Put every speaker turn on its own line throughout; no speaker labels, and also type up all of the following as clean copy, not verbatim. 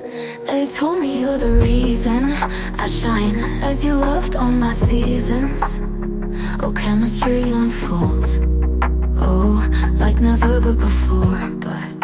They told me you're the reason I shine as you loved all my seasons. Oh, chemistry unfolds. Oh, like never but before, but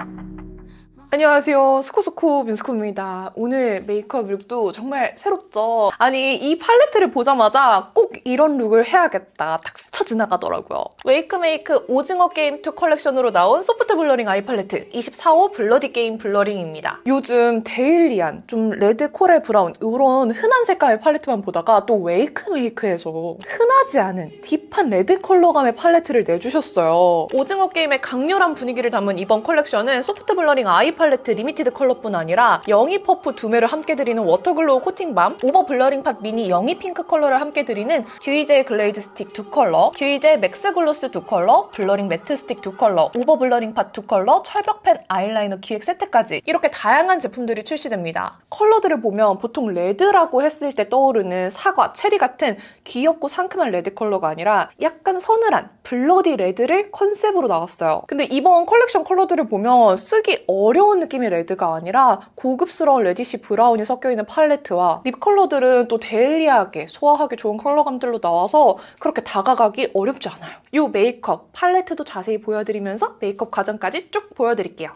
안녕하세요. 스코스코 민스코입니다. 오늘 메이크업 룩도 정말 새롭죠? 아니, 이 팔레트를 보자마자 꼭 이런 룩을 해야겠다. 딱 스쳐 지나가더라고요. 웨이크메이크 오징어 게임 2 컬렉션으로 나온 소프트 블러링 아이 팔레트 24호 블러디 게임 블러링입니다. 요즘 데일리한 좀 레드 코랄 브라운 이런 흔한 색감의 팔레트만 보다가 또 웨이크메이크에서 흔하지 않은 딥한 레드 컬러감의 팔레트를 내주셨어요. 오징어 게임의 강렬한 분위기를 담은 이번 컬렉션은 소프트 블러링 아이 팔레트 리미티드 컬러뿐 아니라 영희 퍼프 2매를 함께 드리는 워터글로우 코팅밤, 오버 블러링 팟 미니 영희 핑크 컬러를 함께 드리는 듀이젤 글레이즈 스틱 2컬러, 듀이젤 맥스 글로스 2컬러, 블러링 매트 스틱 2컬러, 오버 블러링 팟 2컬러, 철벽펜 아이라이너 기획 세트까지 이렇게 다양한 제품들이 출시됩니다. 컬러들을 보면 보통 레드라고 했을 때 떠오르는 사과, 체리 같은 귀엽고 상큼한 레드 컬러가 아니라 약간 서늘한 블러디 레드를 컨셉으로 나왔어요. 근데 이번 컬렉션 컬러들을 보면 쓰기 어려운 느낌의 레드가 아니라 고급스러운 레디시 브라운이 섞여있는 팔레트와 립 컬러들은 또 데일리하게 소화하기 좋은 컬러감들로 나와서 그렇게 다가가기 어렵지 않아요. 이 메이크업 팔레트도 자세히 보여드리면서 메이크업 과정까지 쭉 보여드릴게요.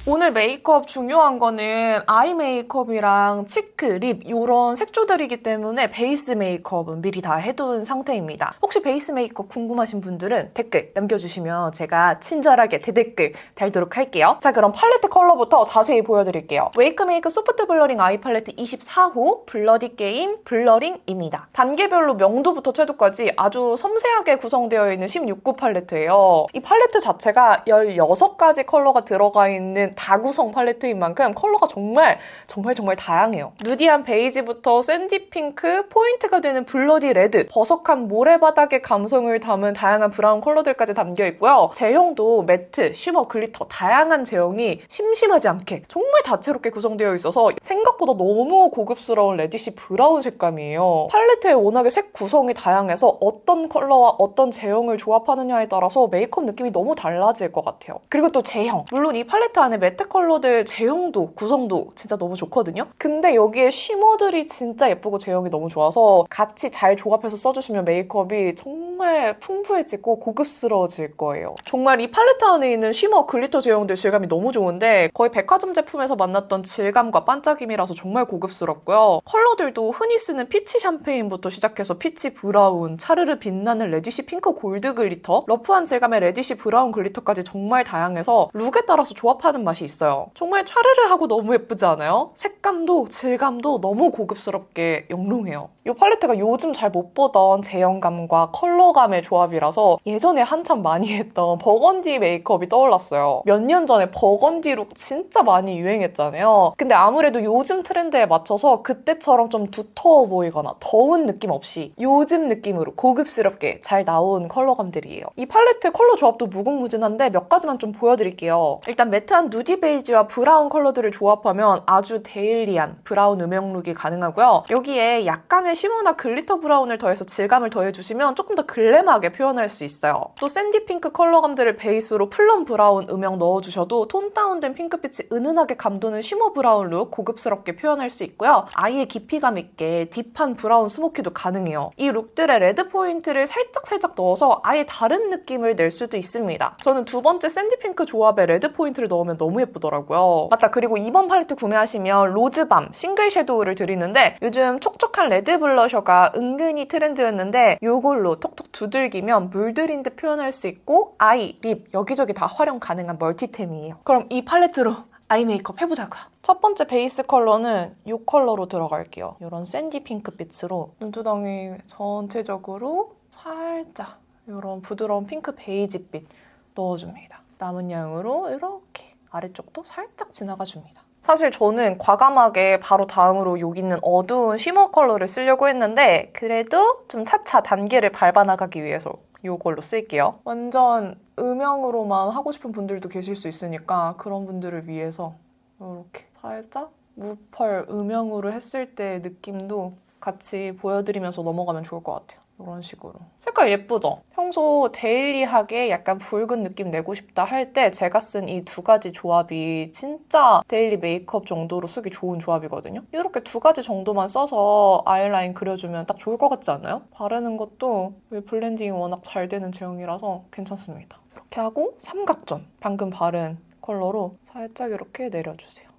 오늘 메이크업 중요한 거는 아이 메이크업이랑 치크, 립 이런 색조들이기 때문에 베이스 메이크업은 미리 다 해둔 상태입니다. 혹시 베이스 메이크업 궁금하신 분들은 댓글 남겨주시면 제가 친절하게 대댓글 달도록 할게요. 자, 그럼 팔레트 컬러부터 자세히 보여드릴게요. 웨이크메이크 소프트 블러링 아이 팔레트 24호 블러디 게임 블러링입니다. 단계별로 명도부터 채도까지 아주 섬세하게 구성되어 있는 16구 팔레트예요. 이 팔레트 자체가 16가지 컬러가 들어가 있는 다구성 팔레트인 만큼 컬러가 정말 다양해요. 누디한 베이지부터 샌디 핑크, 포인트가 되는 블러디 레드, 버석한 모래바닥의 감성을 담은 다양한 브라운 컬러들까지 담겨 있고요. 제형도 매트, 쉬머, 글리터 다양한 제형이 심심하지 않게 정말 다채롭게 구성되어 있어서 생각보다 너무 고급스러운 레디시 브라운 색감이에요. 팔레트에 워낙에 색 구성이 다양해서 어떤 컬러와 어떤 제형을 조합하느냐에 따라서 메이크업 느낌이 너무 달라질 것 같아요. 그리고 또 제형, 물론 이 팔레트 안에 매트 컬러들 제형도 구성도 진짜 너무 좋거든요. 근데 여기에 쉬머들이 진짜 예쁘고 제형이 너무 좋아서 같이 잘 조합해서 써주시면 메이크업이 정말 풍부해지고 고급스러워질 거예요. 정말 이 팔레트 안에 있는 쉬머, 글리터 제형들 질감이 너무 좋은데 거의 백화점 제품에서 만났던 질감과 반짝임이라서 정말 고급스럽고요. 컬러들도 흔히 쓰는 피치 샴페인부터 시작해서 피치 브라운, 차르르 빛나는 레디시 핑크 골드 글리터, 러프한 질감의 레디시 브라운 글리터까지 정말 다양해서 룩에 따라서 조합하는 맛이 있어요. 정말 차르르하고 너무 예쁘지 않아요? 색감도 질감도 너무 고급스럽게 영롱해요. 이 팔레트가 요즘 잘 못 보던 제형감과 컬러감의 조합이라서 예전에 한참 많이 했던 버건디 메이크업이 떠올랐어요. 몇 년 전에 버건디 룩 진짜 많이 유행했잖아요. 근데 아무래도 요즘 트렌드에 맞춰서 그때처럼 좀 두터워 보이거나 더운 느낌 없이 요즘 느낌으로 고급스럽게 잘 나온 컬러감들이에요. 이 팔레트 컬러 조합도 무궁무진한데 몇 가지만 좀 보여드릴게요. 일단 매트한 누디 베이지와 브라운 컬러들을 조합하면 아주 데일리한 브라운 음영 룩이 가능하고요. 여기에 약간의 쉬머나 글리터 브라운을 더해서 질감을 더해주시면 조금 더 글래머하게 표현할 수 있어요. 또 샌디 핑크 컬러감들을 베이스로 플럼 브라운 음영 넣어주셔도 톤 다운된 핑크빛이 은은하게 감도는 쉬머 브라운 룩 고급스럽게 표현할 수 있고요. 아예 깊이감 있게 딥한 브라운 스모키도 가능해요. 이 룩들의 레드 포인트를 살짝 넣어서 아예 다른 느낌을 낼 수도 있습니다. 저는 두 번째 샌디 핑크 조합에 레드 포인트를 넣으면 너무 예쁘더라고요. 맞다, 그리고 이번 팔레트 구매하시면 로즈밤 싱글 섀도우를 드리는데 요즘 촉촉한 레드 블러셔가 은근히 트렌드였는데 이걸로 톡톡 두들기면 물들인 듯 표현할 수 있고 아이, 립 여기저기 다 활용 가능한 멀티템이에요. 그럼 이 팔레트로 아이 메이크업 해보자고요. 첫 번째 베이스 컬러는 이 컬러로 들어갈게요. 이런 샌디 핑크빛으로 눈두덩이 전체적으로 살짝 이런 부드러운 핑크 베이지빛 넣어줍니다. 남은 양으로 이렇게 아래쪽도 살짝 지나가줍니다. 사실 저는 과감하게 바로 다음으로 여기 있는 어두운 쉬머 컬러를 쓰려고 했는데 그래도 좀 차차 단계를 밟아나가기 위해서 이걸로 쓸게요. 완전 음영으로만 하고 싶은 분들도 계실 수 있으니까 그런 분들을 위해서 이렇게 살짝 무펄 음영으로 했을 때 느낌도 같이 보여드리면서 넘어가면 좋을 것 같아요. 이런 식으로. 색깔 예쁘죠? 평소 데일리하게 약간 붉은 느낌 내고 싶다 할 때 제가 쓴 이 두 가지 조합이 진짜 데일리 메이크업 정도로 쓰기 좋은 조합이거든요. 이렇게 두 가지 정도만 써서 아이라인 그려주면 딱 좋을 것 같지 않아요? 바르는 것도 왜 블렌딩이 워낙 잘 되는 제형이라서 괜찮습니다. 이렇게 하고 삼각존, 방금 바른 컬러로 살짝 이렇게 내려주세요.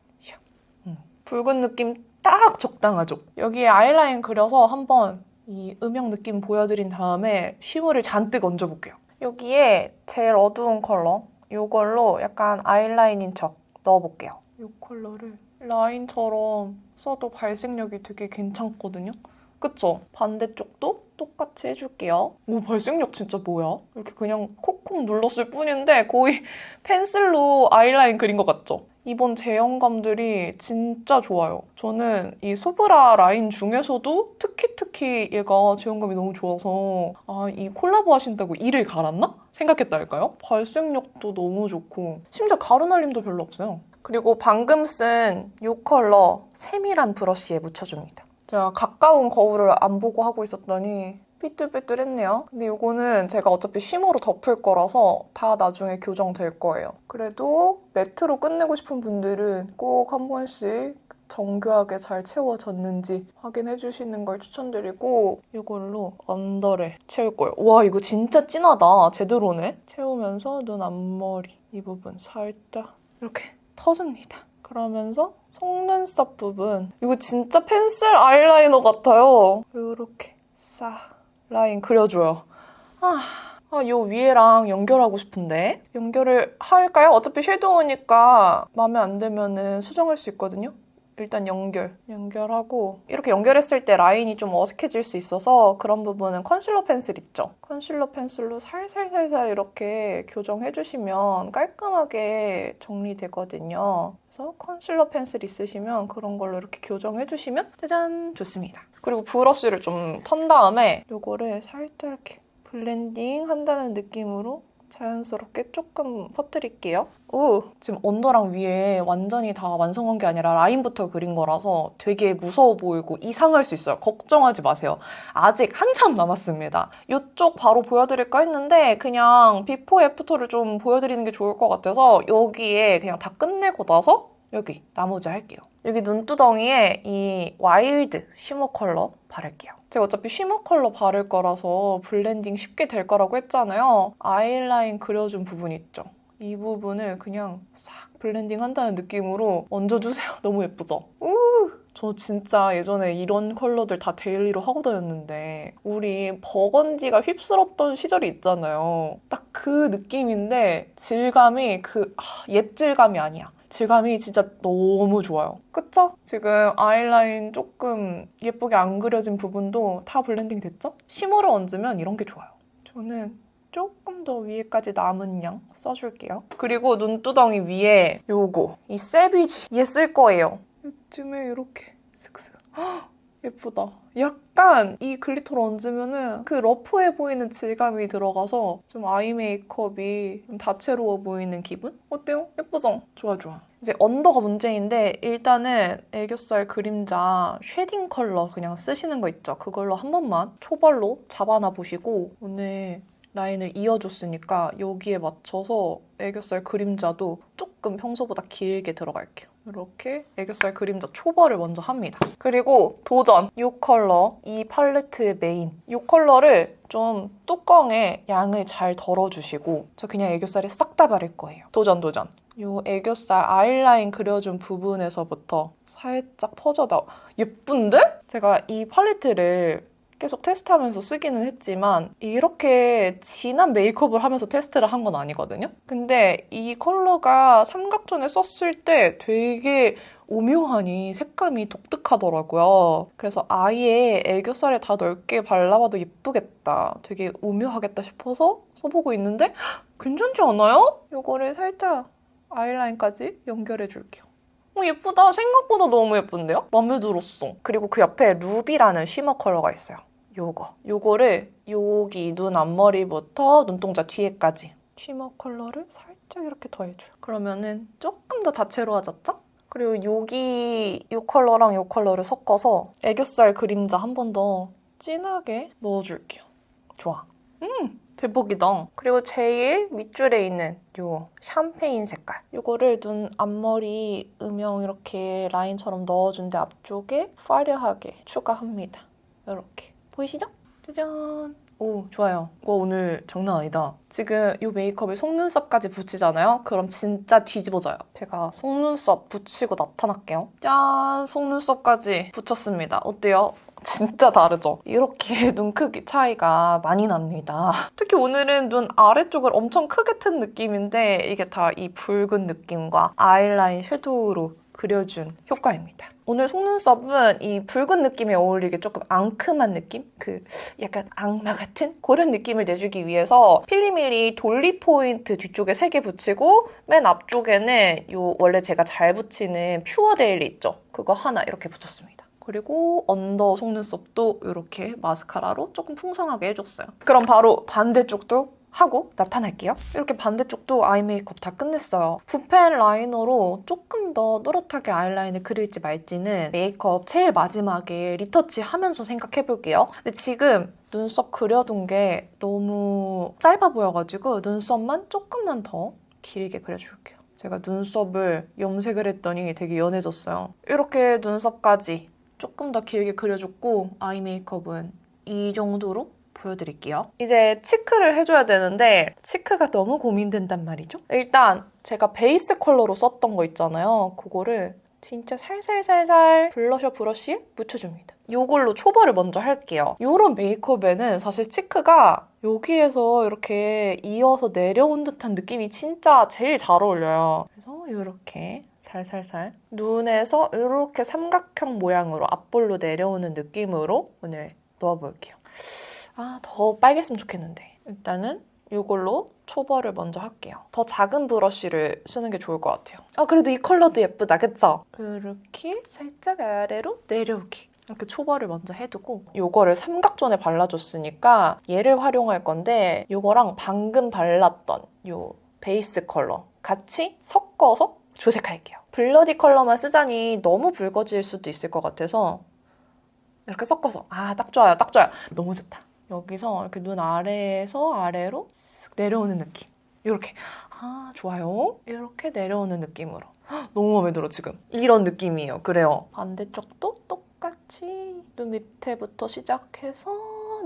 붉은 느낌 딱 적당하죠? 여기에 아이라인 그려서 한번 이 음영 느낌 보여드린 다음에 쉬머를 잔뜩 얹어볼게요. 여기에 제일 어두운 컬러 이걸로 약간 아이라인인 척 넣어볼게요. 이 컬러를 라인처럼 써도 발색력이 되게 괜찮거든요. 그쵸? 반대쪽도 똑같이 해줄게요. 오, 발색력 진짜 뭐야? 이렇게 그냥 콕콕 눌렀을 뿐인데 거의 펜슬로 아이라인 그린 것 같죠? 이번 제형감들이 진짜 좋아요. 저는 이 소브라 라인 중에서도 특히 얘가 제형감이 너무 좋아서 아, 이 콜라보 하신다고 이를 갈았나? 생각했달까요? 발색력도 너무 좋고 심지어 가루날림도 별로 없어요. 그리고 방금 쓴 이 컬러 세밀한 브러쉬에 묻혀줍니다. 제가 가까운 거울을 안 보고 하고 있었더니 삐뚤삐뚤했네요. 근데 이거는 제가 어차피 쉬머로 덮을 거라서 다 나중에 교정될 거예요. 그래도 매트로 끝내고 싶은 분들은 꼭 한 번씩 정교하게 잘 채워졌는지 확인해 주시는 걸 추천드리고 이걸로 언더를 채울 거예요. 와, 이거 진짜 진하다. 제대로네. 채우면서 눈 앞머리 이 부분 살짝 이렇게 터줍니다. 그러면서 속눈썹 부분 이거 진짜 펜슬 아이라이너 같아요. 이렇게 싹 라인 그려줘요. 요 위에랑 연결하고 싶은데 연결을 할까요? 어차피 섀도우니까 마음에 안 들면은 수정할 수 있거든요. 일단 연결하고 이렇게 연결했을 때 라인이 좀 어색해질 수 있어서 그런 부분은 컨실러 펜슬 있죠? 컨실러 펜슬로 살살살살 이렇게 교정해주시면 깔끔하게 정리되거든요. 그래서 컨실러 펜슬 있으시면 그런 걸로 이렇게 교정해주시면 짜잔! 좋습니다. 그리고 브러쉬를 좀 턴 다음에 이거를 살짝 이렇게 블렌딩 한다는 느낌으로 자연스럽게 조금 퍼뜨릴게요. 오, 지금 언더랑 위에 완전히 다 완성한 게 아니라 라인부터 그린 거라서 되게 무서워 보이고 이상할 수 있어요. 걱정하지 마세요. 아직 한참 남았습니다. 이쪽 바로 보여드릴까 했는데 그냥 비포 애프터를 좀 보여드리는 게 좋을 것 같아서 여기에 그냥 다 끝내고 나서 여기 나머지 할게요. 여기 눈두덩이에 이 와일드 쉬머 컬러 바를게요. 제가 어차피 쉬머 컬러 바를 거라서 블렌딩 쉽게 될 거라고 했잖아요. 아이라인 그려준 부분 있죠? 이 부분을 그냥 싹 블렌딩 한다는 느낌으로 얹어주세요. 너무 예쁘죠? 저 진짜 예전에 이런 컬러들 다 데일리로 하고 다녔는데 우리 버건디가 휩쓸었던 시절이 있잖아요. 딱 그 느낌인데 질감이 옛 질감이 아니야. 질감이 진짜 너무 좋아요. 그쵸? 지금 아이라인 조금 예쁘게 안 그려진 부분도 다 블렌딩 됐죠? 쉬머를 얹으면 이런 게 좋아요. 저는 조금 더 위에까지 남은 양 써줄게요. 그리고 눈두덩이 위에 요거 이 세비지 얘 쓸 거예요. 이쯤에 이렇게 슥슥. 예쁘다. 약간 이 글리터를 얹으면은 그 러프해 보이는 질감이 들어가서 좀 아이 메이크업이 좀 다채로워 보이는 기분? 어때요? 예쁘죠? 좋아. 이제 언더가 문제인데 일단은 애교살 그림자 쉐딩 컬러 그냥 쓰시는 거 있죠? 그걸로 한 번만 초벌로 잡아놔 보시고 오늘 라인을 이어줬으니까 여기에 맞춰서 애교살 그림자도 조금 평소보다 길게 들어갈게요. 이렇게 애교살 그림자 초벌을 먼저 합니다. 그리고 도전! 이 컬러, 이 팔레트의 메인. 이 컬러를 좀 뚜껑에 양을 잘 덜어주시고 저 그냥 애교살에 싹 다 바를 거예요. 도전! 이 애교살 아이라인 그려준 부분에서부터 살짝 퍼져나와. 예쁜데? 제가 이 팔레트를 계속 테스트하면서 쓰기는 했지만 이렇게 진한 메이크업을 하면서 테스트를 한 건 아니거든요. 근데 이 컬러가 삼각존에 썼을 때 되게 오묘하니 색감이 독특하더라고요. 그래서 아예 애교살에 다 넓게 발라봐도 예쁘겠다. 되게 오묘하겠다 싶어서 써보고 있는데 괜찮지 않아요? 이거를 살짝 아이라인까지 연결해줄게요. 예쁘다. 생각보다 너무 예쁜데요? 마음에 들었어. 그리고 그 옆에 루비라는 쉬머 컬러가 있어요. 요거를 여기 눈 앞머리부터 눈동자 뒤에까지 쉬머 컬러를 살짝 이렇게 더해줘요. 그러면은 조금 더 다채로워졌죠? 그리고 여기 이 컬러랑 이 컬러를 섞어서 애교살 그림자 한 번 더 진하게 넣어줄게요. 좋아. 대박이다. 그리고 제일 밑줄에 있는 요 샴페인 색깔. 요거를 눈 앞머리 음영 이렇게 라인처럼 넣어준 데 앞쪽에 화려하게 추가합니다. 이렇게. 보이시죠? 짜잔. 오, 좋아요. 와, 오늘 장난 아니다. 지금 이 메이크업에 속눈썹까지 붙이잖아요? 그럼 진짜 뒤집어져요. 제가 속눈썹 붙이고 나타날게요. 짠! 속눈썹까지 붙였습니다. 어때요? 진짜 다르죠? 이렇게 눈 크기 차이가 많이 납니다. 특히 오늘은 눈 아래쪽을 엄청 크게 튼 느낌인데 이게 다 이 붉은 느낌과 아이라인 섀도우로 그려준 효과입니다. 오늘 속눈썹은 이 붉은 느낌에 어울리게 조금 앙큼한 느낌? 약간 악마 같은 그런 느낌을 내주기 위해서 필리밀리 돌리 포인트 뒤쪽에 3개 붙이고 맨 앞쪽에는 요 원래 제가 잘 붙이는 퓨어 데일리 있죠? 그거 하나 이렇게 붙였습니다. 그리고 언더 속눈썹도 이렇게 마스카라로 조금 풍성하게 해줬어요. 그럼 바로 반대쪽도 하고 나타날게요. 이렇게 반대쪽도 아이 메이크업 다 끝냈어요. 붓펜 라이너로 조금 더 또렷하게 아이라인을 그릴지 말지는 메이크업 제일 마지막에 리터치 하면서 생각해볼게요. 근데 지금 눈썹 그려둔 게 너무 짧아 보여가지고 눈썹만 조금만 더 길게 그려줄게요. 제가 눈썹을 염색을 했더니 되게 연해졌어요. 이렇게 눈썹까지 조금 더 길게 그려줬고 아이 메이크업은 이 정도로 보여드릴게요. 이제 치크를 해줘야 되는데 치크가 너무 고민된단 말이죠. 일단 제가 베이스 컬러로 썼던 거 있잖아요. 그거를 진짜 살살살살 블러셔 브러쉬에 묻혀줍니다. 이걸로 초벌을 먼저 할게요. 이런 메이크업에는 사실 치크가 여기에서 이렇게 이어서 내려온 듯한 느낌이 진짜 제일 잘 어울려요. 그래서 이렇게 살살살 눈에서 이렇게 삼각형 모양으로 앞볼로 내려오는 느낌으로 오늘 넣어볼게요. 더 빨갰으면 좋겠는데 일단은 이걸로 초벌을 먼저 할게요. 더 작은 브러쉬를 쓰는 게 좋을 것 같아요. 그래도 이 컬러도 예쁘다, 그쵸? 이렇게 살짝 아래로 내려오기. 이렇게 초벌을 먼저 해두고 이거를 삼각존에 발라줬으니까 얘를 활용할 건데 이거랑 방금 발랐던 이 베이스 컬러 같이 섞어서 조색할게요. 블러디 컬러만 쓰자니 너무 붉어질 수도 있을 것 같아서 이렇게 섞어서 딱 좋아요, 딱 좋아요. 너무 좋다. 여기서 이렇게 눈 아래에서 아래로 쓱 내려오는 느낌. 이렇게 좋아요. 이렇게 내려오는 느낌으로. 너무 마음에 들어 지금. 이런 느낌이에요. 그래요. 반대쪽도 똑같이 눈 밑에부터 시작해서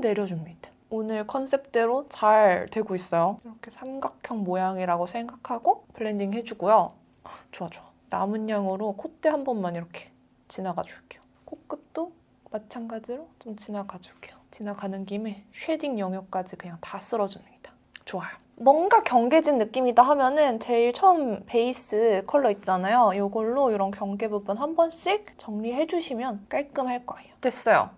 내려줍니다. 오늘 컨셉대로 잘 되고 있어요. 이렇게 삼각형 모양이라고 생각하고 블렌딩 해주고요. 좋아. 남은 양으로 콧대 한 번만 이렇게 지나가 줄게요. 코끝도 마찬가지로 좀 지나가 줄게요. 지나가는 김에 쉐딩 영역까지 그냥 다 쓸어줍니다. 좋아요. 뭔가 경계진 느낌이다 하면은 제일 처음 베이스 컬러 있잖아요. 이걸로 이런 경계 부분 한 번씩 정리해주시면 깔끔할 거예요. 됐어요.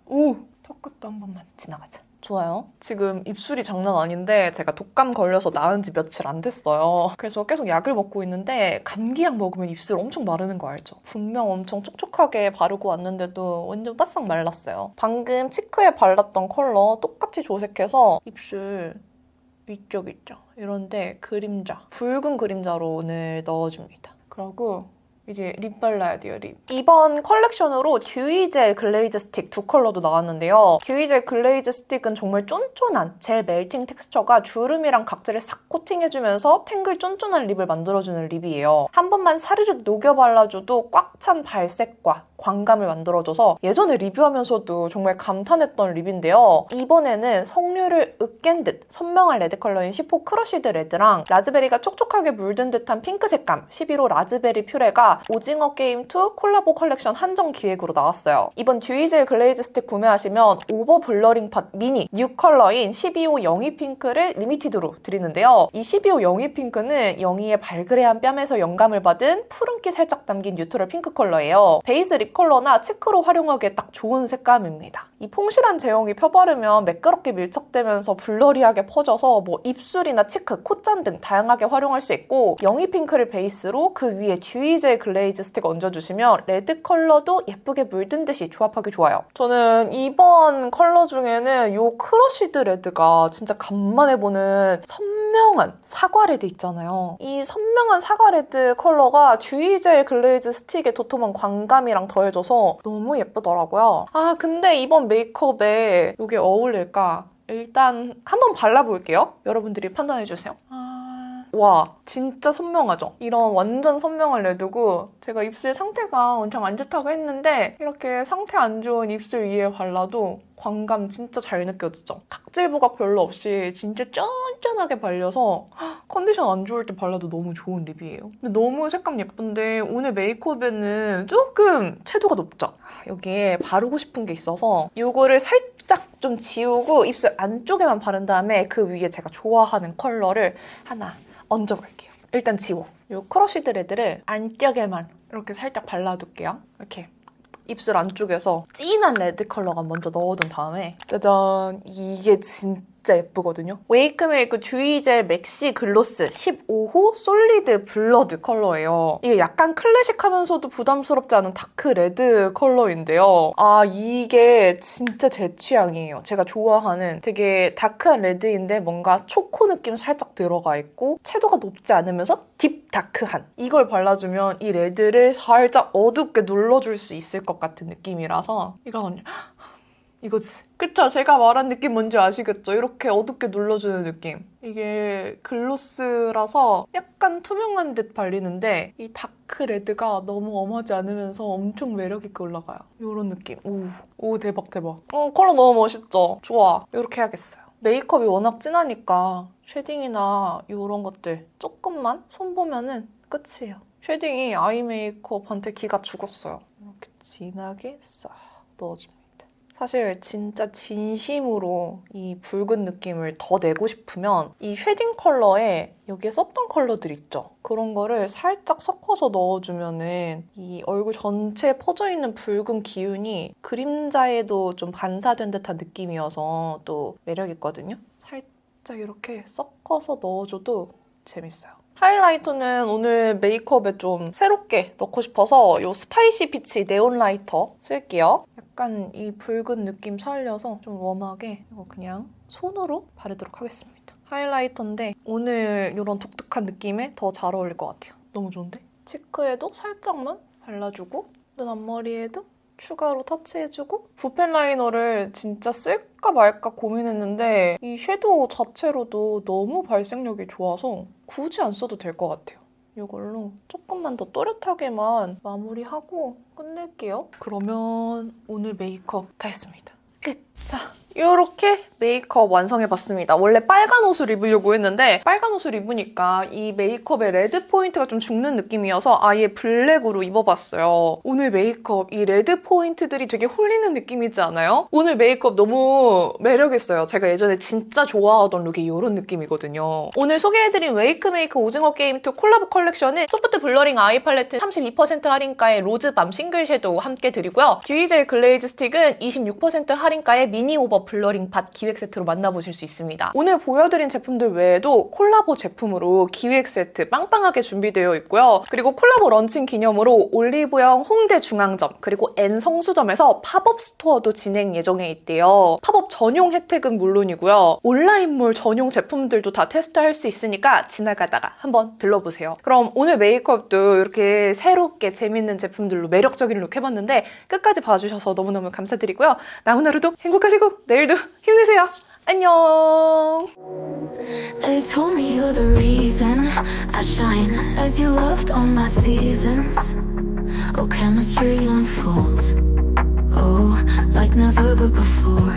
턱끝도 한 번만 지나가자. 좋아요. 지금 입술이 장난 아닌데 제가 독감 걸려서 나은 지 며칠 안 됐어요. 그래서 계속 약을 먹고 있는데 감기약 먹으면 입술 엄청 마르는 거 알죠? 분명 엄청 촉촉하게 바르고 왔는데도 완전 바싹 말랐어요. 방금 치크에 발랐던 컬러 똑같이 조색해서 입술 위쪽 있죠? 이런데 그림자, 붉은 그림자로 오늘 넣어줍니다. 그리고 이제 립 발라야 돼요, 립. 이번 컬렉션으로 듀이젤 글레이즈 스틱 두 컬러도 나왔는데요. 듀이젤 글레이즈 스틱은 정말 쫀쫀한 젤 멜팅 텍스처가 주름이랑 각질을 싹 코팅해주면서 탱글 쫀쫀한 립을 만들어주는 립이에요. 한 번만 사르륵 녹여 발라줘도 꽉 찬 발색과 광감을 만들어줘서 예전에 리뷰하면서도 정말 감탄했던 립인데요. 이번에는 석류를 으깬 듯 선명한 레드 컬러인 10호 크러쉬드 레드랑 라즈베리가 촉촉하게 물든 듯한 핑크 색감 11호 라즈베리 퓨레가 오징어 게임 2 콜라보 컬렉션 한정 기획으로 나왔어요. 이번 듀이젤 글레이즈 스틱 구매하시면 오버 블러링 팟 미니 뉴 컬러인 12호 영희 핑크를 리미티드로 드리는데요. 이 12호 영희 핑크는 영희의 발그레한 뺨에서 영감을 받은 푸른기 살짝 담긴 뉴트럴 핑크 컬러예요. 베이스 립 컬러나 치크로 활용하기에 딱 좋은 색감입니다. 이 퐁실한 제형이 펴바르면 매끄럽게 밀착되면서 블러리하게 퍼져서 입술이나 치크, 콧잔 등 다양하게 활용할 수 있고 영희 핑크를 베이스로 그 위에 듀이젤 글레이즈 스틱 얹어주시면 레드 컬러도 예쁘게 물든 듯이 조합하기 좋아요. 저는 이번 컬러 중에는 이 크러쉬드 레드가 진짜 간만에 보는 선명한 사과 레드 있잖아요. 이 선명한 사과 레드 컬러가 듀이젤 글레이즈 스틱의 도톰한 광감이랑 더해져서 너무 예쁘더라고요. 근데 이번 메이크업에 이게 어울릴까? 일단 한번 발라볼게요. 여러분들이 판단해주세요. 와, 진짜 선명하죠? 이런 완전 선명한 레드고 제가 입술 상태가 엄청 안 좋다고 했는데 이렇게 상태 안 좋은 입술 위에 발라도 광감 진짜 잘 느껴지죠? 각질 부각 별로 없이 진짜 쫀쫀하게 발려서 컨디션 안 좋을 때 발라도 너무 좋은 립이에요. 근데 너무 색감 예쁜데 오늘 메이크업에는 조금 채도가 높죠? 여기에 바르고 싶은 게 있어서 이거를 살짝 좀 지우고 입술 안쪽에만 바른 다음에 그 위에 제가 좋아하는 컬러를 하나 얹어볼게요. 일단 지워. 이 크러쉬드 레드를 안쪽에만 이렇게 살짝 발라둘게요. 이렇게 입술 안쪽에서 진한 레드 컬러가 먼저 넣어둔 다음에 짜잔! 이게 진짜 예쁘거든요. 웨이크메이크 듀이젤 맥시 글로스 15호 솔리드 블러드 컬러예요. 이게 약간 클래식하면서도 부담스럽지 않은 다크 레드 컬러인데요. 이게 진짜 제 취향이에요. 제가 좋아하는 되게 다크한 레드인데 뭔가 초코 느낌 살짝 들어가 있고 채도가 높지 않으면서 딥 다크한 이걸 발라주면 이 레드를 살짝 어둡게 눌러줄 수 있을 것 같은 느낌이라서 이거지. 그쵸? 제가 말한 느낌 뭔지 아시겠죠? 이렇게 어둡게 눌러주는 느낌. 이게 글로스라서 약간 투명한 듯 발리는데 이 다크 레드가 너무 엄하지 않으면서 엄청 매력있게 올라가요. 이런 느낌. 오 대박 대박. 컬러 너무 멋있죠? 좋아. 이렇게 해야겠어요. 메이크업이 워낙 진하니까 쉐딩이나 이런 것들 조금만 손보면은 끝이에요. 쉐딩이 아이 메이크업한테 기가 죽었어요. 이렇게 진하게 싹 넣어줍니다. 사실 진짜 진심으로 이 붉은 느낌을 더 내고 싶으면 이 쉐딩 컬러에 여기에 썼던 컬러들 있죠? 그런 거를 살짝 섞어서 넣어주면은 이 얼굴 전체에 퍼져있는 붉은 기운이 그림자에도 좀 반사된 듯한 느낌이어서 또 매력있거든요? 살짝 이렇게 섞어서 넣어줘도 재밌어요. 하이라이터는 오늘 메이크업에 좀 새롭게 넣고 싶어서 이 스파이시 피치 네온 라이터 쓸게요. 약간 이 붉은 느낌 살려서 좀 웜하게 이거 그냥 손으로 바르도록 하겠습니다. 하이라이터인데 오늘 이런 독특한 느낌에 더 잘 어울릴 것 같아요. 너무 좋은데? 치크에도 살짝만 발라주고 눈 앞머리에도 추가로 터치해주고 붓펜 라이너를 진짜 쓸까 말까 고민했는데 이 섀도우 자체로도 너무 발색력이 좋아서 굳이 안 써도 될 것 같아요. 이걸로 조금만 더 또렷하게만 마무리하고 끝낼게요. 그러면 오늘 메이크업 다 했습니다. 끝! 자, 이렇게 메이크업 완성해봤습니다. 원래 빨간 옷을 입으려고 했는데 빨간 옷을 입으니까 이 메이크업의 레드 포인트가 좀 죽는 느낌이어서 아예 블랙으로 입어봤어요. 오늘 메이크업 이 레드 포인트들이 되게 홀리는 느낌이지 않아요? 오늘 메이크업 너무 매력있어요. 제가 예전에 진짜 좋아하던 룩이 이런 느낌이거든요. 오늘 소개해드린 웨이크메이크 오징어 게임 2 콜라보 컬렉션은 소프트 블러링 아이 팔레트 32% 할인가에 로즈밤 싱글 섀도우 함께 드리고요. 듀이젤 글레이즈 스틱은 26% 할인가에 미니 오버 블러링 팟 기획 세트로 만나보실 수 있습니다. 오늘 보여드린 제품들 외에도 콜라보 제품으로 기획 세트 빵빵하게 준비되어 있고요. 그리고 콜라보 런칭 기념으로 올리브영 홍대 중앙점 그리고 N 성수점에서 팝업 스토어도 진행 예정에 있대요. 팝업 전용 혜택은 물론이고요. 온라인몰 전용 제품들도 다 테스트할 수 있으니까 지나가다가 한번 들러보세요. 그럼 오늘 메이크업도 이렇게 새롭게 재밌는 제품들로 매력적인 룩 해봤는데 끝까지 봐주셔서 너무너무 감사드리고요. 남은 하루도 행복하시고 내일도 힘내세요. 안녕.
They told me you're the reason I shine as you loved all my seasons. Oh, chemistry unfolds. Oh, like never before.